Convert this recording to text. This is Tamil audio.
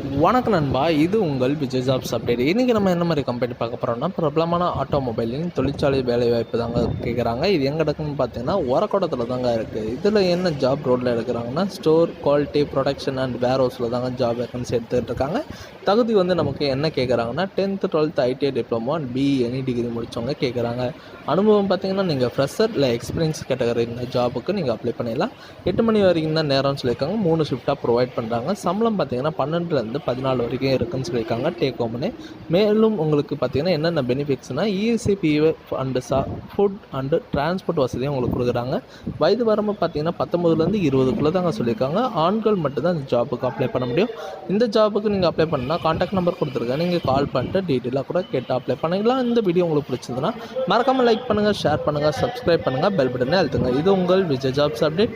வணக்கம் நண்பா, இது உங்கள் விஜய் ஜாப்ஸ் அப்டேட். இன்றைக்கி நம்ம என்ன மாதிரி கம்பெனி பார்க்க போகிறோம்னா, பிரபலமான ஆட்டோமொபைலின் தொழிற்சாலை வேலைவாய்ப்பு தாங்க கேட்குறாங்க. இது எங்கே இருக்குன்னு பார்த்தீங்கன்னா ஒரக்கோட்டத்தில் தாங்க இருக்குது. இதில் என்ன ஜாப் ரோலில் எடுக்கிறாங்கன்னா, store quality production and where ஹவுஸில் தாங்க ஜாப் வேக்கன்சி எடுத்துகிட்டு இருக்காங்க. தகுதி நமக்கு என்ன கேட்குறாங்கன்னா, 10th 12th ITI diploma and BE any degree முடித்தவங்க கேட்குறாங்க. அனுபவம் பார்த்தீங்கன்னா, நீங்கள் ஃப்ரெஷர் இல்லை எக்ஸ்பீரியன்ஸ் கேட்டகரி இந்த ஜாபுக்கு நீங்கள் அப்ளை பண்ணிடலாம். 8 மணி வரைக்கும் தான் நேரம்னு சொல்லியிருக்காங்க. 3 ஷிஃப்ட்டாக ப்ரொவைட் பண்ணுறாங்க. சம்பளம் பார்த்தீங்கன்னா 12 14 வரைக்கும் இருக்குன்னு சொல்லியிருக்காங்க டேக் ஹோம்னு. மேலும் உங்களுக்கு பார்த்தீங்கன்னா என்னென்ன பெனிஃபிட்ஸ்னால் ESI PF and food and transport வசதியும் உங்களுக்கு கொடுக்குறாங்க. வயது வரம்பு பார்த்தீங்கன்னா 19 20 தாங்க சொல்லியிருக்காங்க. ஆண்கள் மட்டும்தான் இந்த ஜாபுக்கு அப்ளை பண்ண முடியும். இந்த ஜாபுக்கு நீங்கள் அப்ளை பண்ணால் கான்டாக்ட் நம்பர் கொடுத்துருக்கேன், நீங்கள் கால் பண்ணிட்டு டீட்டெயிலாக கூட கேட்டு அப்ளை பண்ணிக்கலாம். இந்த வீடியோ உங்களுக்கு பிடிச்சதுன்னா மறக்காமல் லைக் பண்ணுங்கள், ஷேர் பண்ணுங்கள், சப்ஸ்கிரைப் பண்ணுங்கள், பெல் பட்டனை அழுத்துங்க. இது உங்கள் விஜய் ஜாப்ஸ் அப்டேட்.